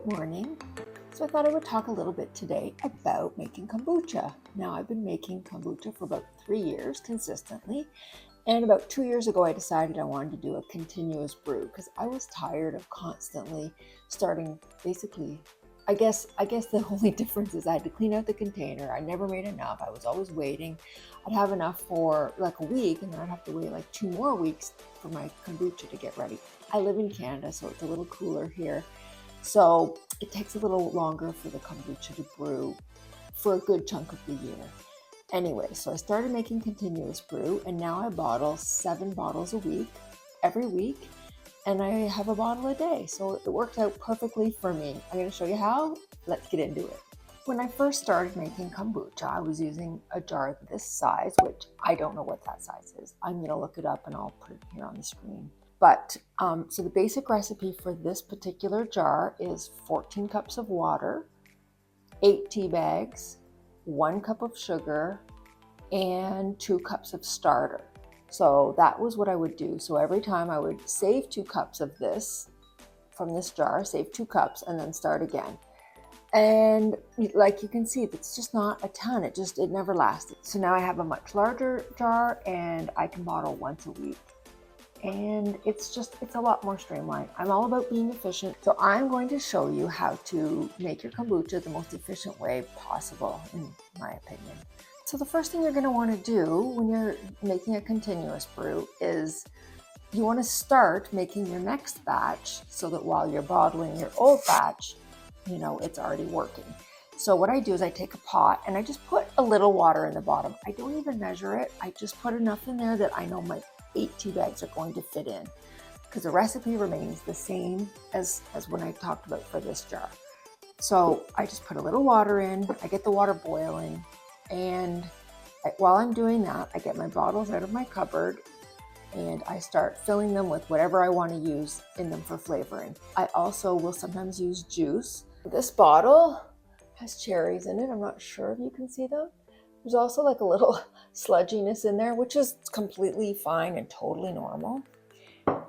Good morning. So I thought I would talk a little bit today about making kombucha. Now I've been making kombucha for about 3 years consistently, and about 2 years ago I decided I wanted to do a continuous brew because I was tired of constantly starting basically I guess the only difference is I had to clean out the container. I never made enough. I was always waiting. I'd have enough for like a week and then I'd have to wait like 2 more weeks for my kombucha to get ready. I live in Canada, so it's a little cooler here. So it takes a little longer for the kombucha to brew for a good chunk of the year. Anyway, so I started making continuous brew and now I bottle 7 bottles a week, every week, and I have a bottle a day. So it worked out perfectly for me. I'm going to show you how. Let's get into it. When I first started making kombucha, I was using a jar this size, which I don't know what that size is. I'm going to look it up and I'll put it here on the screen. But so the basic recipe for this particular jar is 14 cups of water, 8 tea bags, 1 cup of sugar, and 2 cups of starter. So that was what I would do. So every time I would save 2 cups of this from this jar, save 2 cups, and then start again. And like you can see, it's just not a ton. It never lasted. So now I have a much larger jar and I can bottle once a week. And it's a lot more streamlined. I'm all about being efficient. So I'm going to show you how to make your kombucha the most efficient way possible, in my opinion. So the first thing you're going to want to do when you're making a continuous brew is you want to start making your next batch so that while you're bottling your old batch, you know, it's already working. So what I do is I take a pot and I just put a little water in the bottom. I don't even measure it. I just put enough in there that I know my 8 tea bags are going to fit in, because the recipe remains the same as when I talked about for this jar. So I just put a little water in, I get the water boiling, and while I'm doing that, I get my bottles out of my cupboard and I start filling them with whatever I want to use in them for flavoring. I also will sometimes use juice. This bottle has cherries in it. I'm not sure if you can see them. There's also like a little sludginess in there, which is completely fine and totally normal.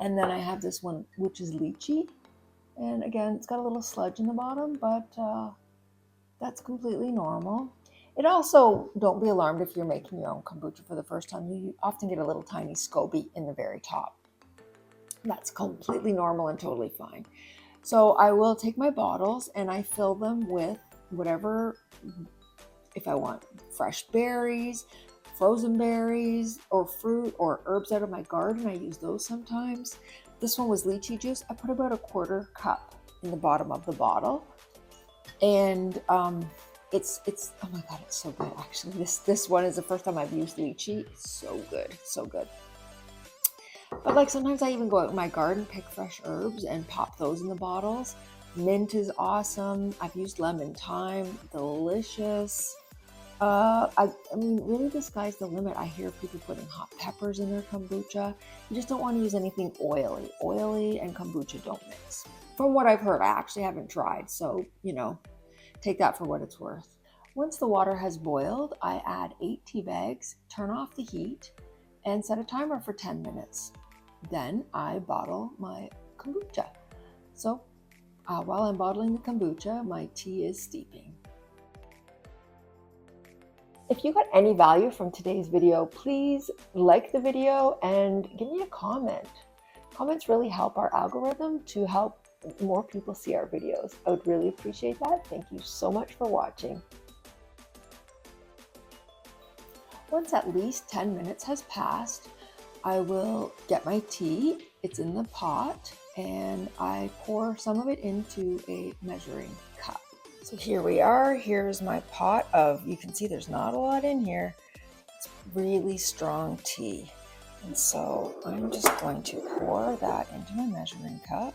And then I have this one, which is lychee. And again, it's got a little sludge in the bottom, but that's completely normal. It also, don't be alarmed if you're making your own kombucha for the first time. You often get a little tiny SCOBY in the very top. That's completely normal and totally fine. So I will take my bottles and I fill them with whatever. If I want fresh berries, frozen berries, or fruit or herbs out of my garden, I use those sometimes. This one was lychee juice. I put about a 1/4 cup in the bottom of the bottle. And it's oh my god, it's so good. Actually, this one is the first time I've used lychee. It's so good, so good. But like sometimes I even go out in my garden, pick fresh herbs and pop those in the bottles. Mint is awesome. I've used lemon thyme, delicious. I mean, really the sky's the limit. I hear people putting hot peppers in their kombucha. You just don't want to use anything oily. Oily and kombucha don't mix. From what I've heard, I actually haven't tried, so, you know, take that for what it's worth. Once the water has boiled, I add 8 tea bags, turn off the heat, and set a timer for 10 minutes. Then I bottle my kombucha. So while I'm bottling the kombucha, my tea is steeping. If you got any value from today's video, please like the video and give me a comment. Comments really help our algorithm to help more people see our videos. I would really appreciate that. Thank you so much for watching. Once at least 10 minutes has passed, I will get my tea. It's in the pot and I pour some of it into a measuring cup. So here we are. Here's my pot of, you can see there's not a lot in here. It's really strong tea. And so I'm just going to pour that into my measuring cup.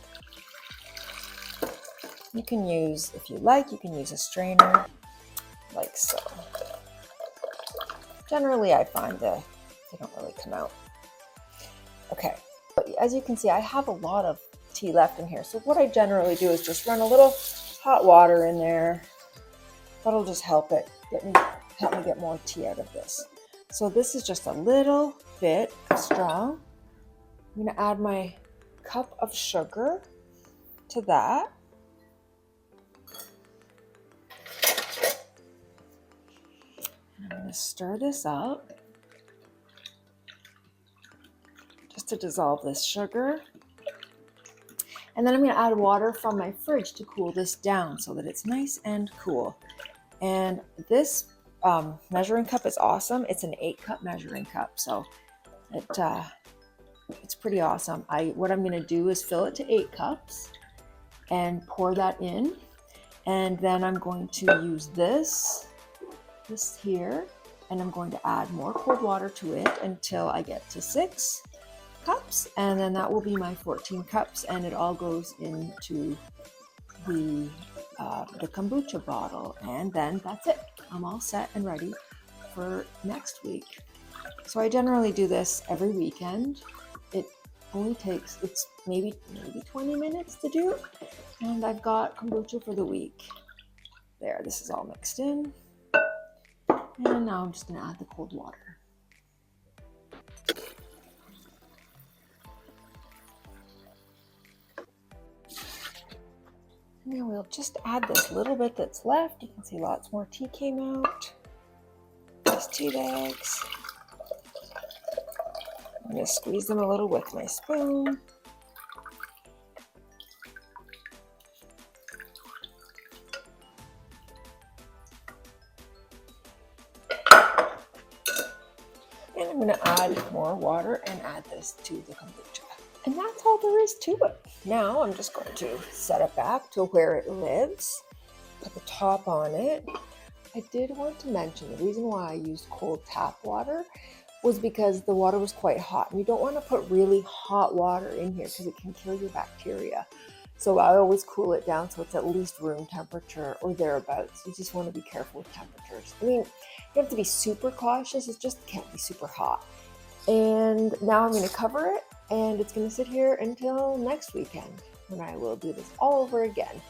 You can use, if you like, you can use a strainer like so. Generally, I find that they don't really come out. Okay, but as you can see, I have a lot of tea left in here. So what I generally do is just run a little hot water in there. That'll just help me get more tea out of this. So this is just a little bit strong. I'm going to add my cup of sugar to that. I'm going to stir this up just to dissolve this sugar. And then I'm going to add water from my fridge to cool this down so that it's nice and cool. And this measuring cup is awesome. It's an 8-cup measuring cup, so it's pretty awesome. What I'm going to do is fill it to 8 cups and pour that in. And then I'm going to use this here, and I'm going to add more cold water to it until I get to 6 cups, and then that will be my 14 cups, and it all goes into the kombucha bottle, and then that's it. I'm all set and ready for next week. So I generally do this every weekend. It only takes, it's maybe 20 minutes to do, and I've got kombucha for the week. There, this is all mixed in, and now I'm just going to add the cold water. And then we'll just add this little bit that's left. You can see lots more tea came out. These tea bags. I'm going to squeeze them a little with my spoon. And I'm going to add more water and add this to the kombucha. And that's all there is to it. Now I'm just going to set it back to where it lives. Put the top on it. I did want to mention the reason why I used cold tap water was because the water was quite hot. And you don't want to put really hot water in here because it can kill your bacteria. So I always cool it down so it's at least room temperature or thereabouts. You just want to be careful with temperatures. I mean, you don't have to be super cautious. It just can't be super hot. And now I'm going to cover it, and it's going to sit here until next weekend when I will do this all over again.